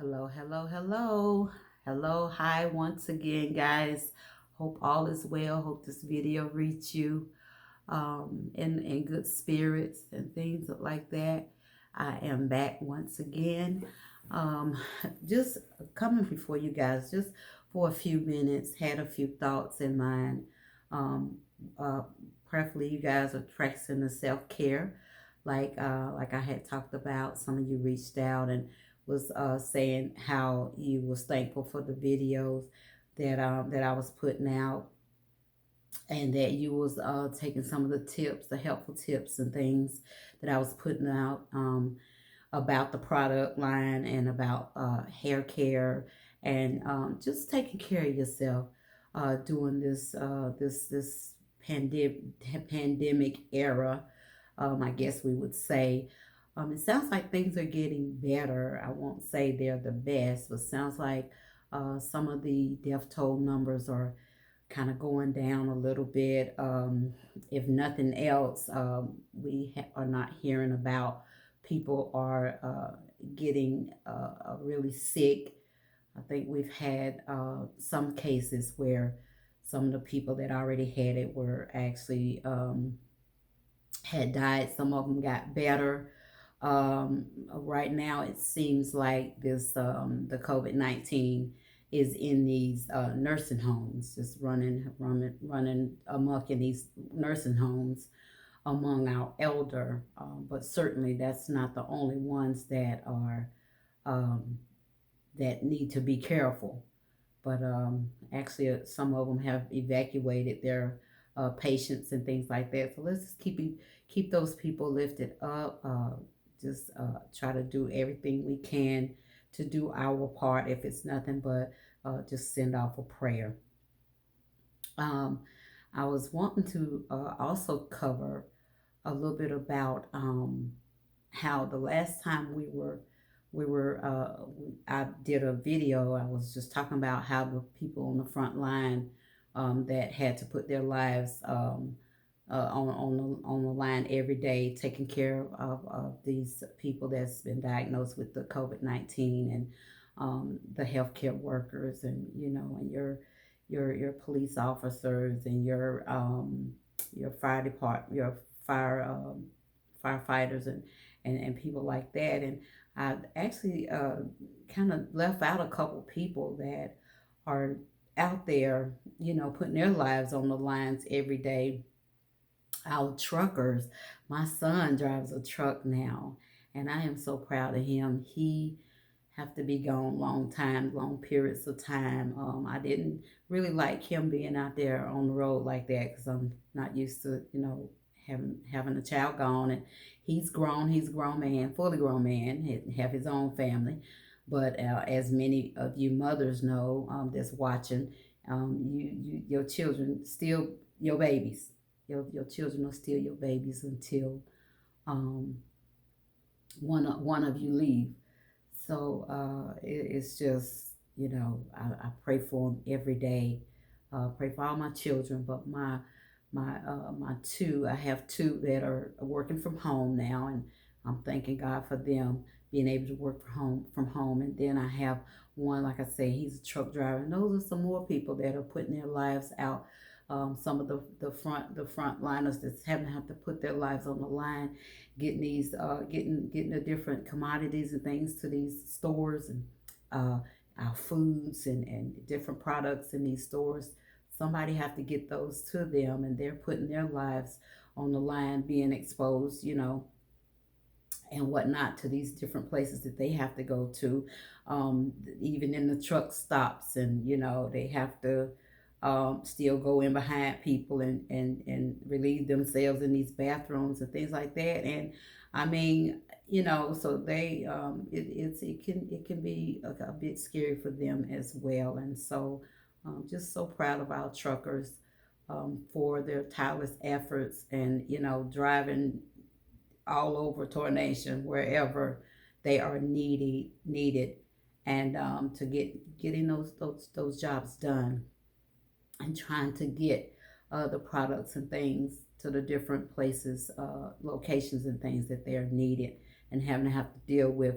Hello, hello, hello. Hello, hi once again, guys. Hope all is well. Hope this video reach you in good spirits and things like that. I am back once again. Um, just coming before you guys just for a few minutes, had a few thoughts in mind. Um, uh, Preferably you guys are practicing the self-care like I had talked about. Some of you reached out and was saying how you was thankful for the videos that I was putting out, and that you was taking some of the tips, the helpful tips and things that I was putting out about the product line and about hair care and just taking care of yourself during this pandemic era. I guess we would say. It sounds like things are getting better. I won't say they're the best, but sounds like some of the death toll numbers are kind of going down a little bit. If nothing else, are not hearing about people are getting really sick. I think we've had some cases where some of the people that already had it were actually had died. Some of them got better. Right now, it seems like the COVID-19 is in these nursing homes, just running amok in these nursing homes among our elder. But certainly, that's not the only ones that are um, that need to be careful. But actually, some of them have evacuated their patients and things like that. So let's just keep those people lifted up. Just try to do everything we can to do our part. If it's nothing but just send off a prayer. Um, I was wanting to also cover a little bit about how the last time I did a video. I was just talking about how the people on the front line that had to put their lives on the line every day, taking care of these people that's been diagnosed with the COVID-19, and the healthcare workers, and and your police officers, and your fire department, your fire firefighters, and people like that. And I actually kind of left out a couple people that are out there, putting their lives on the lines every day. Our truckers. My son drives a truck now, and I am so proud of him. He have to be gone long periods of time. I didn't really like him being out there on the road like that because I'm not used to, having a child gone. And he's a grown man, fully grown man, have his own family. But as many of you mothers know, that's watching, your children still your babies. Your children are still your babies until um, one of you leave. So it's just, I pray for them every day. Pray for all my children, but I have two that are working from home now, and I'm thanking God for them being able to work from home. And then I have one, like I say, he's a truck driver, and those are some more people that are putting their lives out. Some of the front liners that's having to have to put their lives on the line, getting these getting the different commodities and things to these stores, and uh, our foods and different products in these stores. Somebody have to get those to them, and they're putting their lives on the line, being exposed, and whatnot, to these different places that they have to go to. Even in the truck stops, and they have to still go in behind people and relieve themselves in these bathrooms and things like that. And I mean, so they it can be a bit scary for them as well. And so just so proud of our truckers for their tireless efforts, and driving all over Tor Nation, wherever they are needed, and to getting those jobs done, and trying to get the products and things to the different places, locations and things that they're needed, and having to have to deal with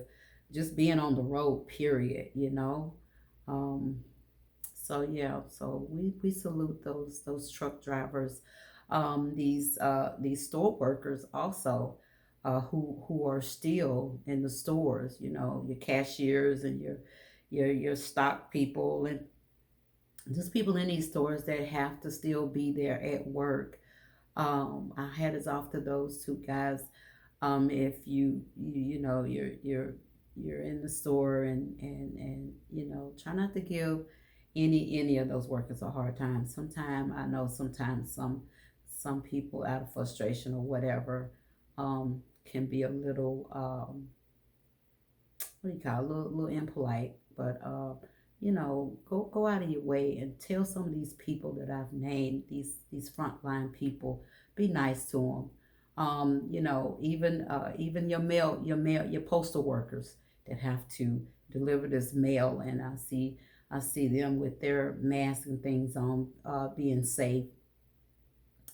just being on the road, period, you know. Um, so yeah, so we salute those truck drivers, these store workers also, who are still in the stores, you know, your cashiers and your stock people and just people in these stores that have to still be there at work. I had us off to those two guys. If you know you're in the store and you know, try not to give any of those workers a hard time. Sometimes I know sometimes some people out of frustration or whatever can be a little what do you call it, a little impolite, but you know, go out of your way and tell some of these people that I've named, these frontline people, be nice to them. You know, even your postal workers that have to deliver this mail, and I see them with their masks and things on, being safe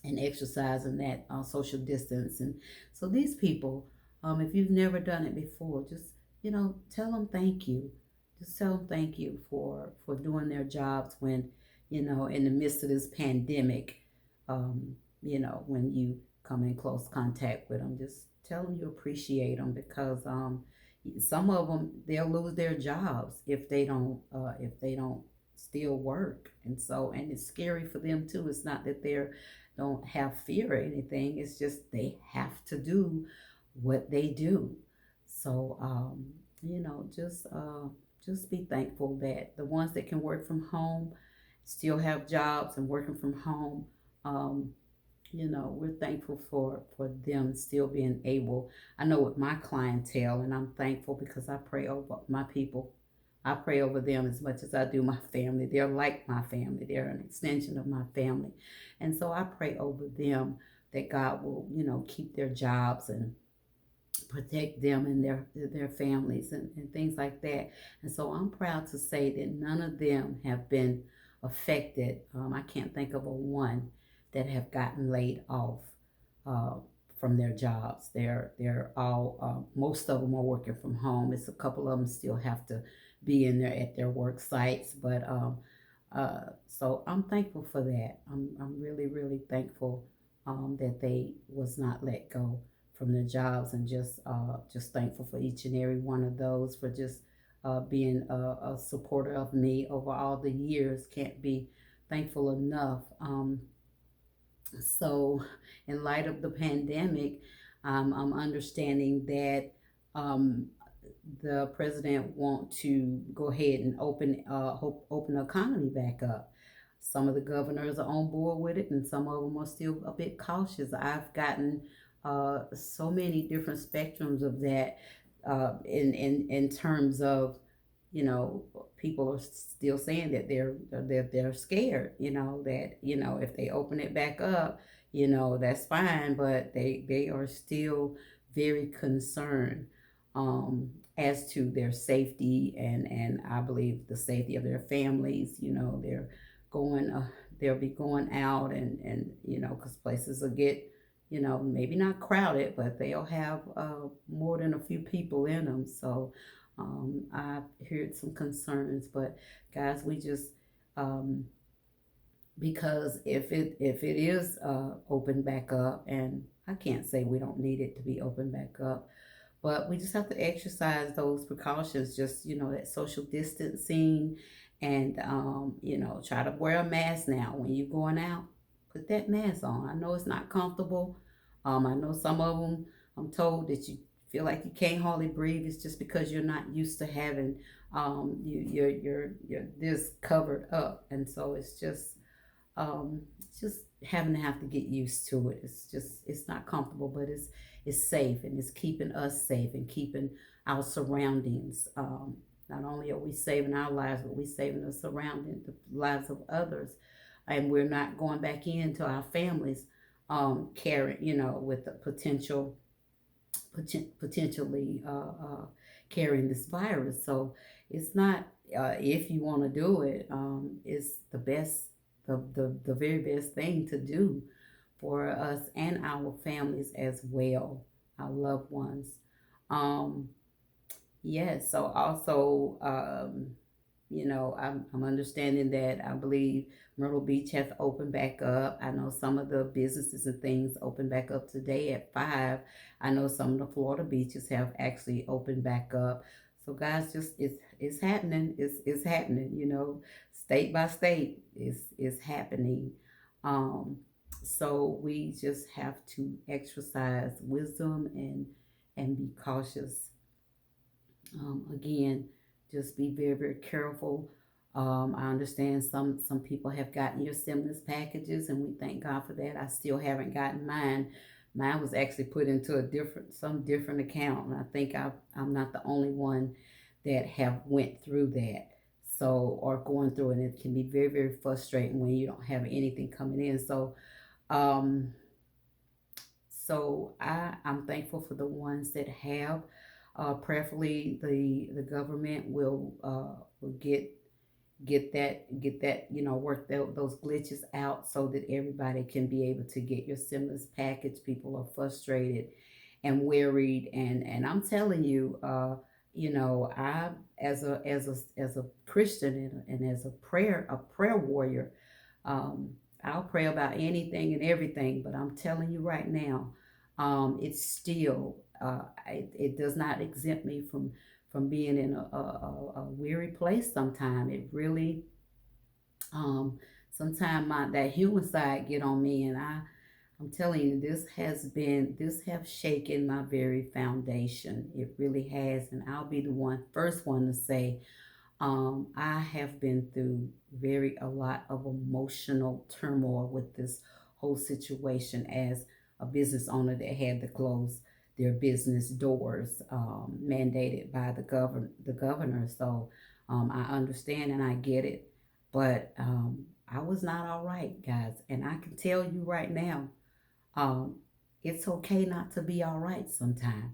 and exercising that social distance. And so these people, if you've never done it before, just, you know, tell them thank you. Just tell them thank you for doing their jobs when, you know, in the midst of this pandemic, you know, when you come in close contact with them, just tell them you appreciate them, because some of them, they'll lose their jobs if they don't still work. And so, and it's scary for them too. It's not that they're don't have fear or anything. It's just they have to do what they do. So, you know, just be thankful that the ones that can work from home still have jobs and working from home. Um, you know, we're thankful for them still being able. I know with my clientele, and I'm thankful because I pray over my people. I pray over them as much as I do my family. They're like my family. They're an extension of my family. And so I pray over them that God will, you know, keep their jobs and protect them and their families and things like that. And so I'm proud to say that none of them have been affected. I can't think of a one that have gotten laid off uh, from their jobs. They're all most of them are working from home. It's a couple of them still have to be in there at their work sites, but so I'm thankful for that. I'm really thankful that they was not let go from their jobs, and just thankful for each and every one of those for just being a supporter of me over all the years. Can't be thankful enough. So, in light of the pandemic, I'm understanding that um, the president want to go ahead and open the economy back up. Some of the governors are on board with it, and some of them are still a bit cautious. I've gotten so many different spectrums of that in terms of, you know, people are still saying that they're scared, you know, that, you know, if they open it back up, you know, that's fine, but they are still very concerned as to their safety, and I believe the safety of their families. You know, going they'll be going out, and you know, because places will get, you know, maybe not crowded, but they'll have more than a few people in them. So I've heard some concerns, but guys, we just um, because if it is open back up, and I can't say we don't need it to be open back up, but we just have to exercise those precautions, just, you know, that social distancing, and you know, try to wear a mask now when you're going out. Put that mask on. I know it's not comfortable. I know some of them, I'm told that you feel like you can't hardly breathe. It's just because you're not used to having you're this covered up, and so it's just having to have to get used to it. It's just, it's not comfortable, but it's safe, and it's keeping us safe and keeping our surroundings. Not only are we saving our lives, but we saving the surrounding, the lives of others, and we're not going back into our families, carrying, you know, with the potentially carrying this virus. So it's not, if you want to do it, it's the best, the very best thing to do for us and our families as well, our loved ones. Um, Yes. So also, I'm understanding that I believe Myrtle Beach has opened back up. I know some of the businesses and things open back up today at 5. I know some of the Florida beaches have actually opened back up. So guys, just it's happening. It's happening. State by state is happening. Um, so we just have to exercise wisdom and be cautious. Again, just be very, very careful. I understand some people have gotten your stimulus packages, and we thank God for that. I still haven't gotten mine. Mine was actually put into some different account, and I think I'm not the only one that have went through that. So, or going through, and it can be very, very frustrating when you don't have anything coming in. Um, I'm thankful for the ones that have. Prayerfully, the government will get that work those glitches out so that everybody can be able to get your stimulus package. People are frustrated and worried, and I'm telling you, I as a Christian and as a prayer warrior, um, I'll pray about anything and everything, but I'm telling you right now, it's still it does not exempt me from being in a weary place. Sometime it really, um sometimes my that human side get on me, and I'm telling you, this have shaken my very foundation. It really has, and I'll be the first one to say, I have been through a lot of emotional turmoil with this whole situation as a business owner that had to close their business doors, mandated by the governor. So I understand and I get it, but I was not all right, guys, and I can tell you right now, um, it's okay not to be all right sometimes.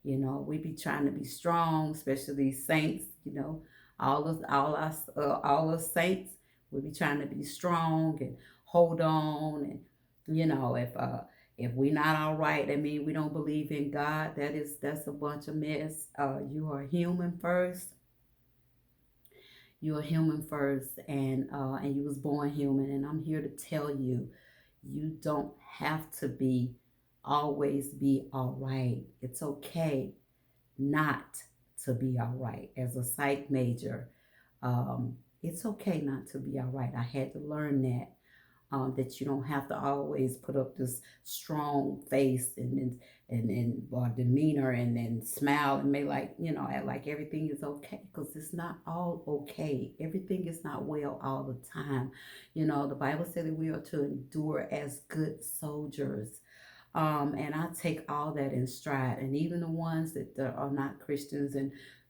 We be trying to be strong, especially these saints. All us saints, we be trying to be strong and hold on. And if we not all right, that mean we don't believe in God. That's a bunch of mess. You are human first. You're human first, and you was born human. And I'm here to tell you, you don't have to always be all right. It's okay not to be all right. As a psych major, it's okay not to be all right. I had to learn that you don't have to always put up this strong face and or demeanor, and then smile and may like act like everything is okay, because it's not all okay. Everything is not well all the time. The Bible said that we are to endure as good soldiers. And I take all that in stride, and even the ones that are not Christians,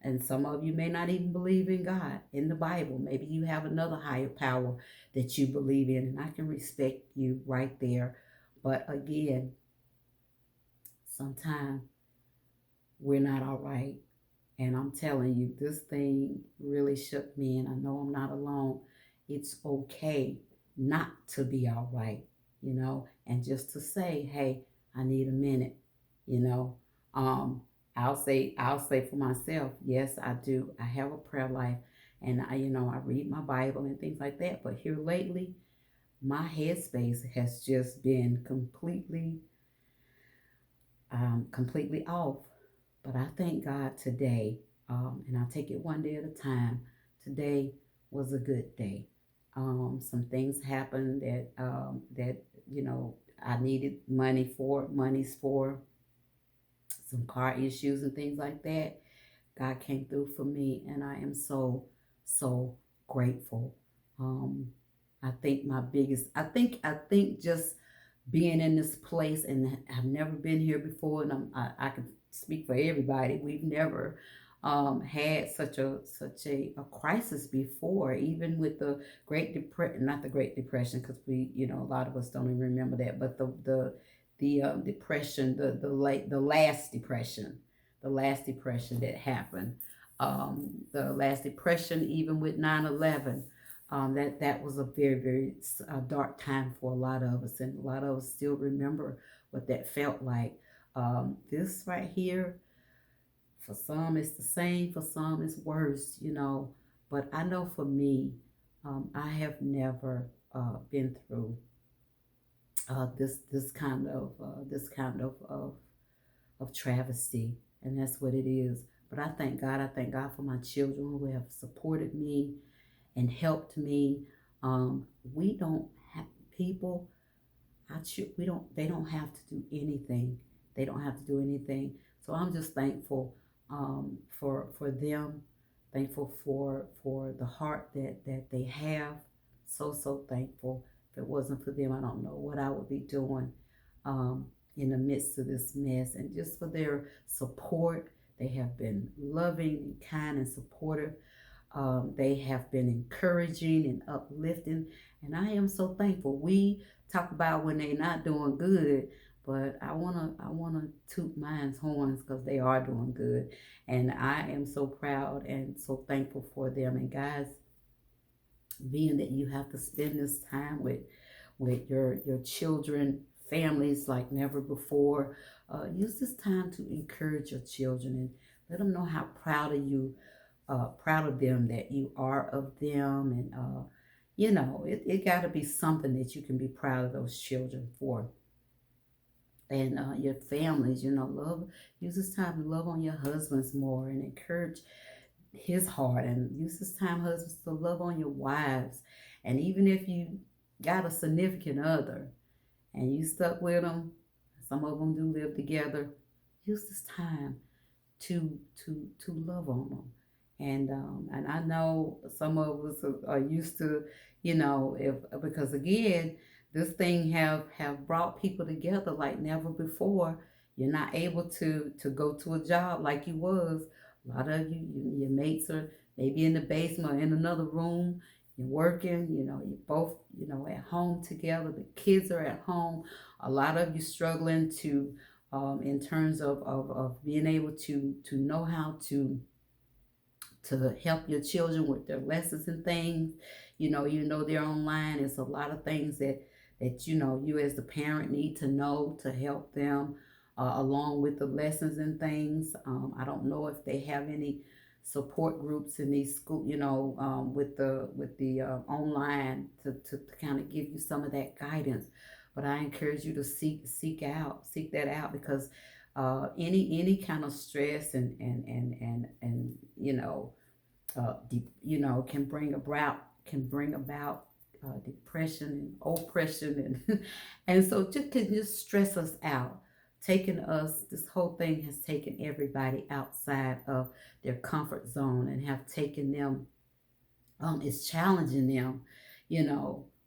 and some of you may not even believe in God, in the Bible. Maybe you have another higher power that you believe in, and I can respect you right there. But again, sometimes we're not all right. And I'm telling you, this thing really shook me, and I know I'm not alone. It's okay not to be all right, and just to say, hey, I need a minute, you know. Um, I'll say for myself, yes, I do. I have a prayer life, and I read my Bible and things like that. But here lately, my headspace has just been completely off. But I thank God today, and I take it one day at a time. Today was a good day. Some things happened that I needed monies for some car issues and things like that. God came through for me, and I am so grateful. Um, I think just being in this place, and I've never been here before, and I can speak for everybody. We've never had such a crisis before, even with the Great Depression, not the Great Depression, because a lot of us don't even remember that, but the depression, the last depression that happened, the last depression, even with 9/11. That was a very, very dark time for a lot of us, and a lot of us still remember what that felt like. This right here, For some, it's the same. For some, it's worse, you know. But I know for me, I have never been through this kind of travesty, and that's what it is. But I thank God. I thank God for my children who have supported me and helped me. We don't have people. We don't. They don't have to do anything. They don't have to do anything. So I'm just thankful for them. Thankful for the heart that they have. So thankful. If it wasn't for them, I don't know what I would be doing um, in the midst of this mess. And just for their support, they have been loving and kind and supportive. They have been encouraging and uplifting, and I am so thankful. We talk about when they're not doing good, but I wanna toot mine's horns because they are doing good, and I am so proud and so thankful for them. And guys, being that you have to spend this time with your children, families like never before, use this time to encourage your children and let them know how proud of them, that you are of them. And it got to be something that you can be proud of those children for. And your families, love, use this time to love on your husbands more and encourage his heart, and use this time, husbands, to love on your wives. And even if you got a significant other and you stuck with them, some of them do live together, use this time to love on them. And I know some of us are used to, if because again, this thing have brought people together like never before. You're not able to go to a job like you was. A lot of your mates are maybe in the basement or in another room. You're working, you're both, at home together. The kids are at home. A lot of you struggling to in terms of being able to know how to help your children with their lessons and things. Even though they're online, it's a lot of things that you as the parent need to know to help them along with the lessons and things. I don't know if they have any support groups in these school, with the online to kind of give you some of that guidance. But I encourage you to seek that out, because any kind of stress and can bring about depression and oppression, and and so just can just stress us out, taking us. This whole thing has taken everybody outside of their comfort zone and have taken them, it's challenging them,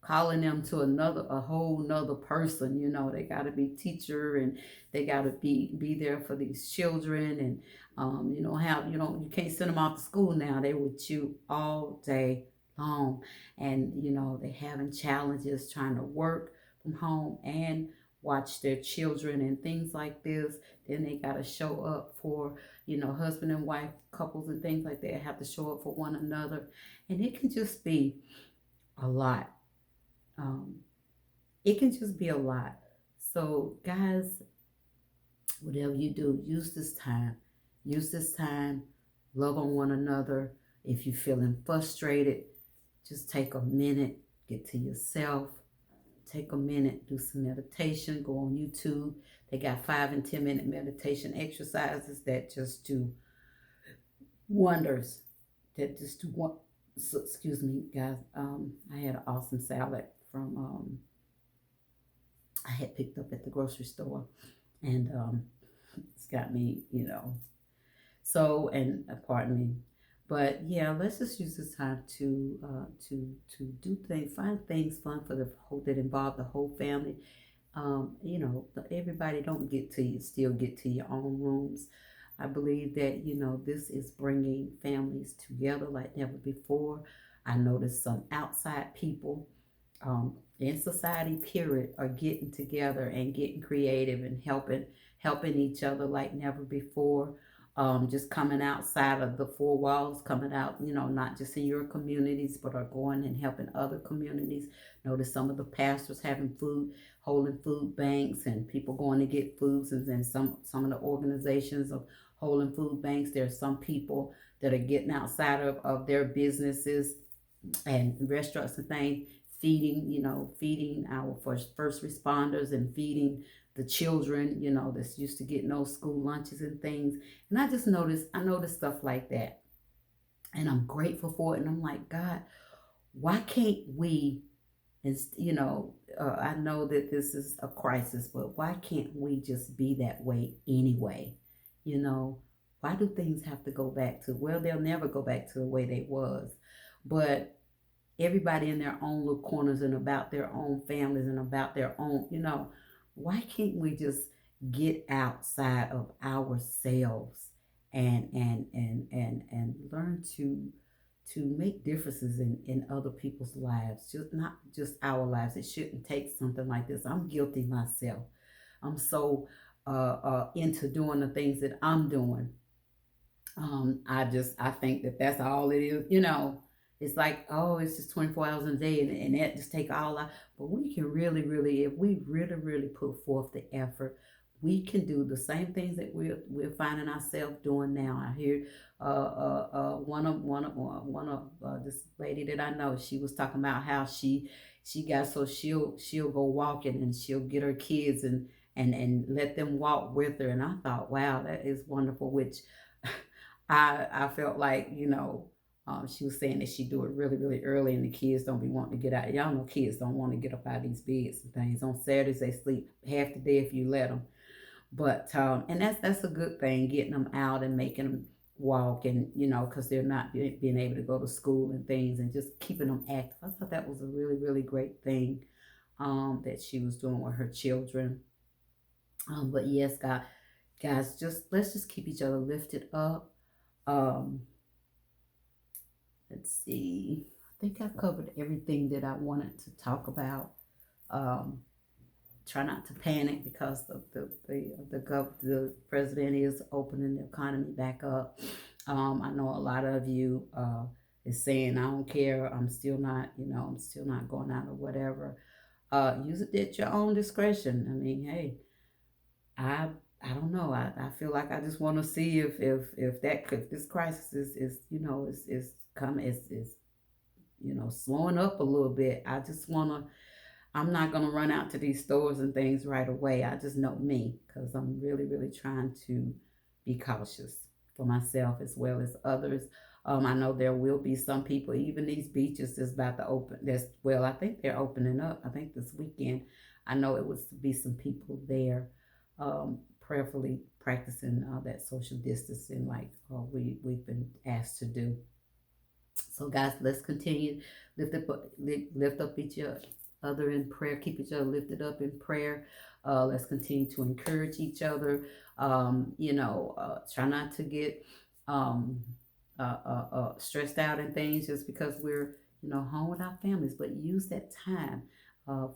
calling them to a whole nother person. They got to be teacher, and they got to be there for these children. And you can't send them off to school now. They with you all day long. And they having challenges trying to work from home and watch their children and things like this. Then they got to show up for husband and wife couples and things like that, have to show up for one another. And it can just be a lot. um, it can just be a lot. So guys, whatever you do, use this time, love on one another. If you're feeling frustrated, just take a minute, get to yourself, take a minute, do some meditation, go on YouTube. They got 5 and 10 minute meditation exercises that just do wonders. That just do one. So, excuse me, guys. I had an awesome salad from I had picked up at the grocery store, and it's got me. So, and pardon me, but yeah, let's just use this time to do things, find things fun for the whole that involve the whole family. Everybody don't get to you, still get to your own rooms. I believe that, this is bringing families together like never before. I noticed some outside people in society, period, are getting together and getting creative and helping each other like never before. Just coming outside of the four walls, coming out, not just in your communities, but are going and helping other communities. Notice some of the pastors having holding food banks, and people going to get foods, and then some of the organizations of holding food banks. There's some people that are getting outside of their businesses and restaurants and things, feeding, feeding our first responders and feeding the children, that's used to getting those school lunches and things. And I noticed stuff like that. And I'm grateful for it. And I'm like, God, why can't we, and I know that this is a crisis, but why can't we just be that way anyway? You know, why do things have to go back to, well, they'll never go back to the way they was. But everybody in their own little corners and about their own families and about their own, why can't we just get outside of ourselves and learn to make differences in other people's lives, just not just our lives. It shouldn't take something like this. I'm guilty myself. I'm so into doing the things that I'm doing. I think that that's all it is. It's like, oh, it's just 24 hours a day, and that just take all out. But we can really, if we really put forth the effort, we can do the same things that we're finding ourselves doing now. I hear one of this lady that I know. She was talking about how she got, so she'll go walking and she'll get her kids and let them walk with her. And I thought, wow, that is wonderful. Which I felt like, she was saying that she do it really early, and the kids don't be wanting to get out. Y'all know kids don't want to get up out of these beds and things. On Saturdays they sleep half the day if you let them. But and that's a good thing, getting them out and making them walk, and because they're not being able to go to school and things, and just keeping them active. I thought that was a really great thing that she was doing with her children. But yes, guys, let's just keep each other lifted up. Um, let's see. I think I've covered everything that I wanted to talk about. Um, Try not to panic, because the president is opening the economy back up. I know a lot of you is saying, I don't care. I'm still not going out or whatever. Use it at your own discretion. I mean, hey, I don't know. I feel like I just want to see if this crisis is coming, is slowing up a little bit. I'm not going to run out to these stores and things right away. I just know me, because I'm really trying to be cautious for myself as well as others. I know there will be some people, even these beaches is about to open. I think they're opening up. I think this weekend. I know it was to be some people there, prayerfully practicing that social distancing, like we've been asked to do. So guys, let's continue lift up each other in prayer. Keep each other lifted up in prayer. Let's continue to encourage each other. Try not to get stressed out and things just because we're home with our families, but use that time.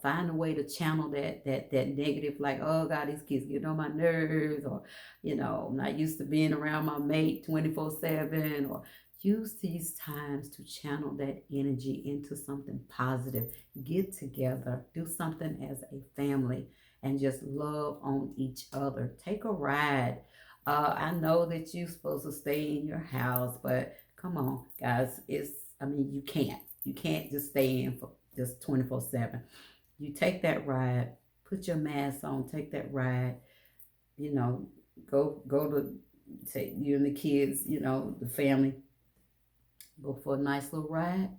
Find a way to channel that negative, like, oh God, these kids get on my nerves, or I'm not used to being around my mate 24/7, or use these times to channel that energy into something positive. Get together, do something as a family, and just love on each other. Take a ride. I know that you're supposed to stay in your house, but come on, guys. You can't just stay in for just 24/7. You take that ride, put your mask on, take that ride, go to take you and the kids, the family, go for a nice little ride,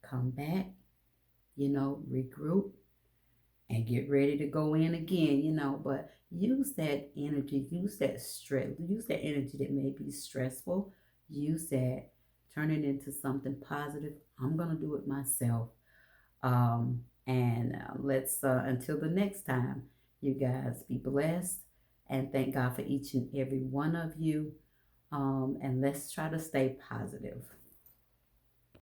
come back, regroup, and get ready to go in again, but use that energy, use that stress, use that energy that may be stressful, use that, turn it into something positive. I'm going to do it myself. And let's, until the next time, you guys be blessed, and thank God for each and every one of you. And let's try to stay positive.